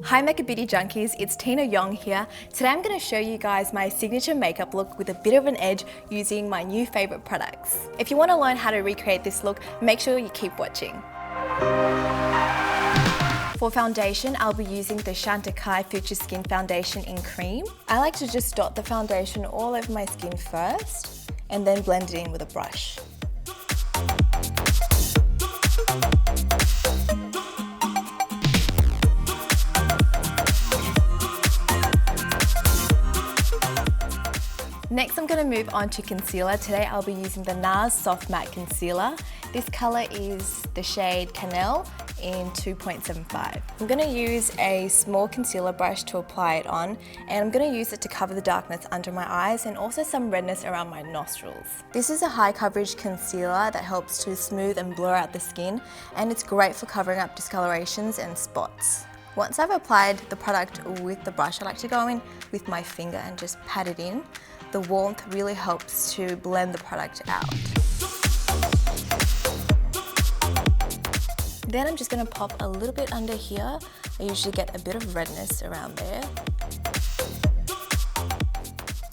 Hi Mecca Beauty Junkies, it's Yong here. Today I'm going to show you guys my signature makeup look with a bit of an edge using my new favourite products. If you want to learn how to recreate this look, make sure you keep watching. For foundation, I'll be using the Chantecaille Future Skin foundation in cream. I like to just dot the foundation all over my skin first and then blend it in with a brush. Next, I'm going to move on to concealer. Today I'll be using the NARS Soft Matte Concealer. This colour is the shade Cannelle in 2.75. I'm going to use a small concealer brush to apply it on, and I'm going to use it to cover the darkness under my eyes and also some redness around my nostrils. This is a high coverage concealer that helps to smooth and blur out the skin, and it's great for covering up discolorations and spots. Once I've applied the product with the brush, I like to go in with my finger and just pat it in. The warmth really helps to blend the product out. Then I'm just going to pop a little bit under here. I usually get a bit of redness around there.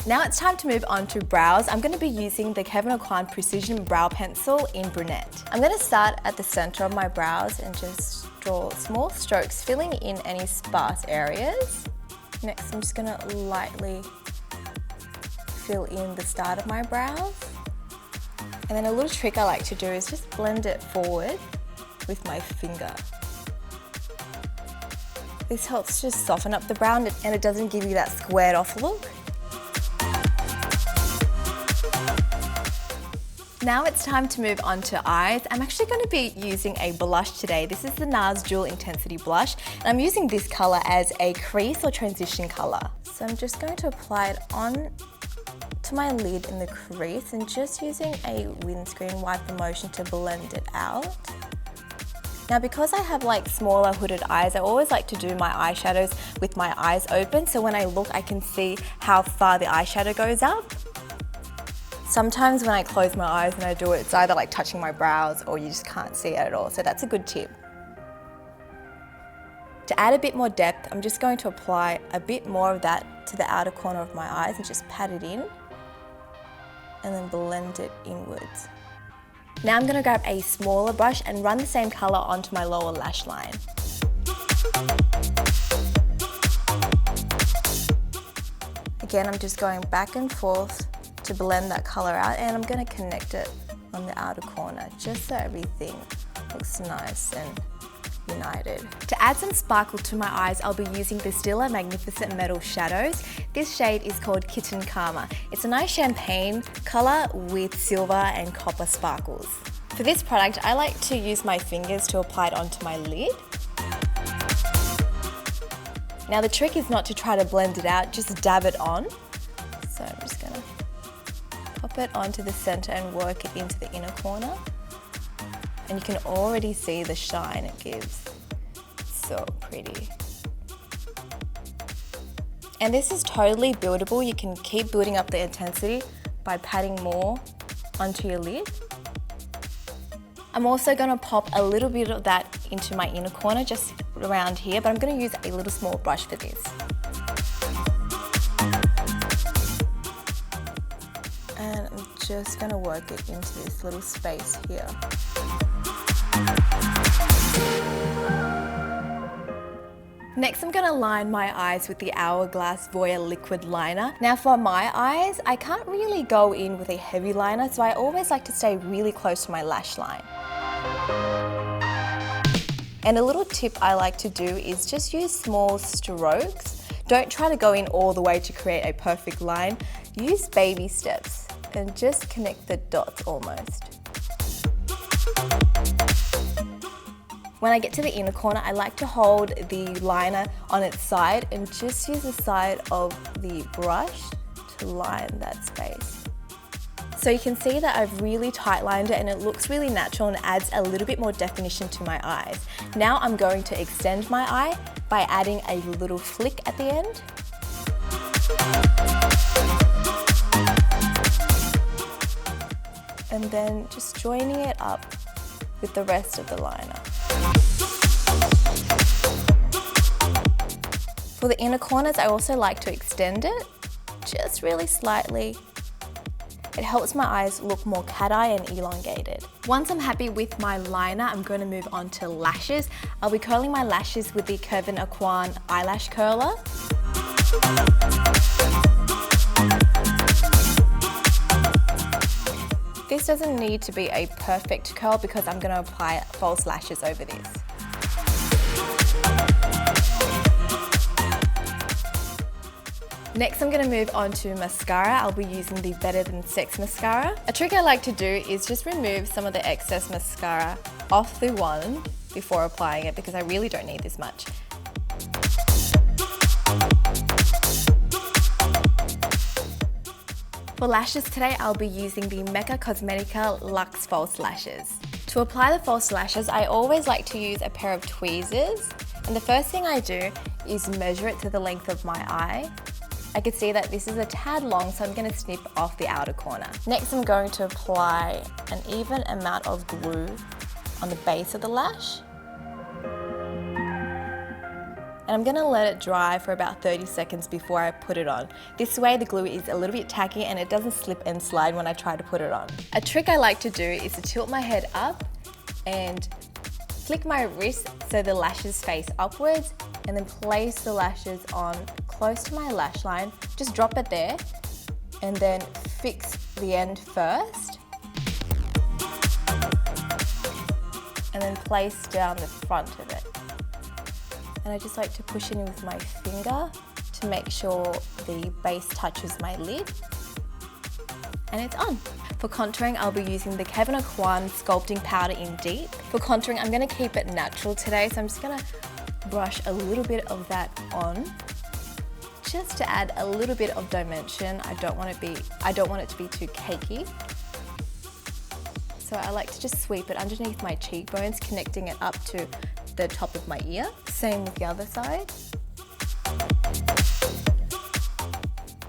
Now it's time to move on to brows. I'm going to be using the Kevyn Aucoin Precision Brow Pencil in Brunette. I'm going to start at the center of my brows and just draw small strokes, filling in any sparse areas. Next, I'm just going to lightly fill in the start of my brows. And then a little trick I like to do is just blend it forward with my finger. This helps just soften up the brow and it doesn't give you that squared off look. Now it's time to move on to eyes. I'm actually going to be using a blush today. This is the NARS Dual-Intensity Blush, and I'm using this colour as a crease or transition colour. So I'm just going to apply it on to my lid in the crease and just using a windscreen wiper motion to blend it out. Now because I have like smaller hooded eyes, I always like to do my eyeshadows with my eyes open, so when I look I can see how far the eyeshadow goes up. Sometimes when I close my eyes and I do it, it's either like touching my brows or you just can't see it at all, so that's a good tip. To add a bit more depth, I'm just going to apply a bit more of that to the outer corner of my eyes and just pat it in and then blend it inwards. Now I'm going to grab a smaller brush and run the same colour onto my lower lash line. Again, I'm just going back and forth to blend that colour out, and I'm going to connect it on the outer corner just so everything looks nice and united. To add some sparkle to my eyes, I'll be using the Stila Magnificent Metal Shadows. This shade is called Kitten Karma. It's a nice champagne colour with silver and copper sparkles. For this product, I like to use my fingers to apply it onto my lid. Now the trick is not to try to blend it out, just dab it on. So I'm just going to pop it onto the centre and work it into the inner corner. And you can already see the shine it gives. It's so pretty. And this is totally buildable. You can keep building up the intensity by patting more onto your lid. I'm also going to pop a little bit of that into my inner corner, just around here, but I'm going to use a little small brush for this. And I'm just going to work it into this little space here. Next, I'm going to line my eyes with the Hourglass Voyeur Liquid Liner. Now for my eyes, I can't really go in with a heavy liner, so I always like to stay really close to my lash line. And a little tip I like to do is just use small strokes. Don't try to go in all the way to create a perfect line. Use baby steps and just connect the dots almost. When I get to the inner corner, I like to hold the liner on its side and just use the side of the brush to line that space. So you can see that I've really tight lined it and it looks really natural and adds a little bit more definition to my eyes. Now I'm going to extend my eye by adding a little flick at the end. And then just joining it up with the rest of the liner. For the inner corners, I also like to extend it, just really slightly. It helps my eyes look more cat-eye and elongated. Once I'm happy with my liner, I'm going to move on to lashes. I'll be curling my lashes with the Kevyn Aucoin eyelash curler. This doesn't need to be a perfect curl because I'm going to apply false lashes over this. Next, I'm going to move on to mascara. I'll be using the Better Than Sex mascara. A trick I like to do is just remove some of the excess mascara off the wand before applying it because I really don't need this much. For lashes today, I'll be using the Mecca Cosmetica Luxe False Lashes. To apply the false lashes, I always like to use a pair of tweezers. And the first thing I do is measure it to the length of my eye. I can see that this is a tad long, so I'm going to snip off the outer corner. Next, I'm going to apply an even amount of glue on the base of the lash. And I'm going to let it dry for about 30 seconds before I put it on. This way the glue is a little bit tacky and it doesn't slip and slide when I try to put it on. A trick I like to do is to tilt my head up and flick my wrist so the lashes face upwards, and then place the lashes on close to my lash line. Just drop it there and then fix the end first. And then place down the front of it. And I just like to push in with my finger to make sure the base touches my lid. And it's on. For contouring, I'll be using the Kevyn Aucoin Sculpting Powder in Deep. For contouring, I'm going to keep it natural today, so I'm just going to brush a little bit of that on, just to add a little bit of dimension. I don't want it to be too cakey. So I like to just sweep it underneath my cheekbones, connecting it up to the top of my ear. Same with the other side.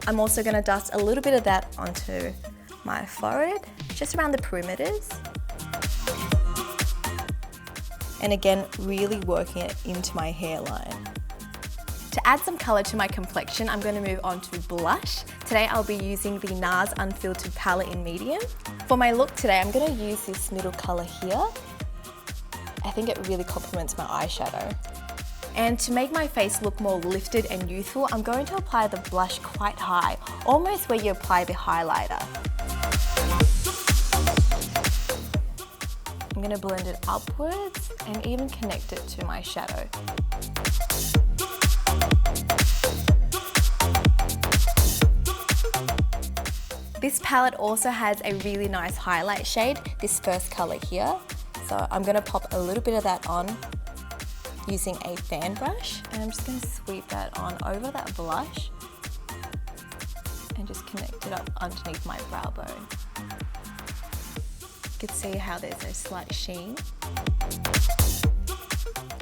I'm also going to dust a little bit of that onto my forehead, just around the perimeters. And again, really working it into my hairline. To add some colour to my complexion, I'm going to move on to blush. Today I'll be using the NARS Unfiltered palette in medium. For my look today, I'm going to use this middle colour here. I think it really complements my eyeshadow. And to make my face look more lifted and youthful, I'm going to apply the blush quite high, almost where you apply the highlighter. I'm going to blend it upwards and even connect it to my shadow. This palette also has a really nice highlight shade, this first colour here. So I'm going to pop a little bit of that on using a fan brush, and I'm just going to sweep that on over that blush and just connect it up underneath my brow bone. You can see how there's a slight sheen.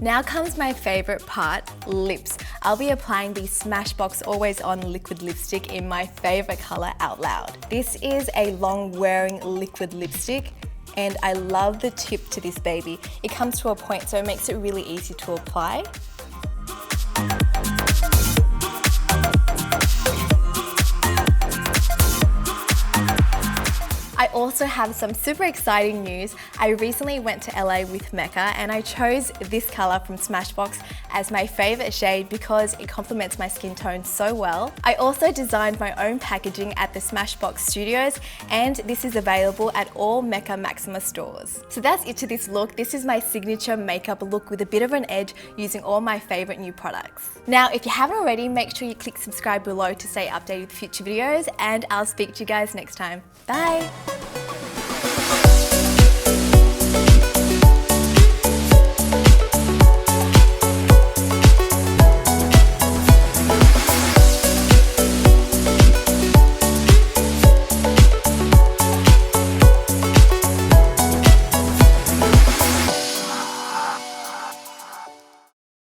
Now comes my favourite part, lips. I'll be applying the Smashbox Always On liquid lipstick in my favourite colour, Out Loud. This is a long wearing liquid lipstick, and I love the tip to this baby. It comes to a point, so it makes it really easy to apply. I also have some super exciting news. I recently went to LA with Mecca and I chose this colour from Smashbox as my favourite shade because it complements my skin tone so well. I also designed my own packaging at the Smashbox Studios, and this is available at all Mecca Maxima stores. So that's it to this look. This is my signature makeup look with a bit of an edge using all my favourite new products. Now, if you haven't already, make sure you click subscribe below to stay updated with future videos, and I'll speak to you guys next time. Bye!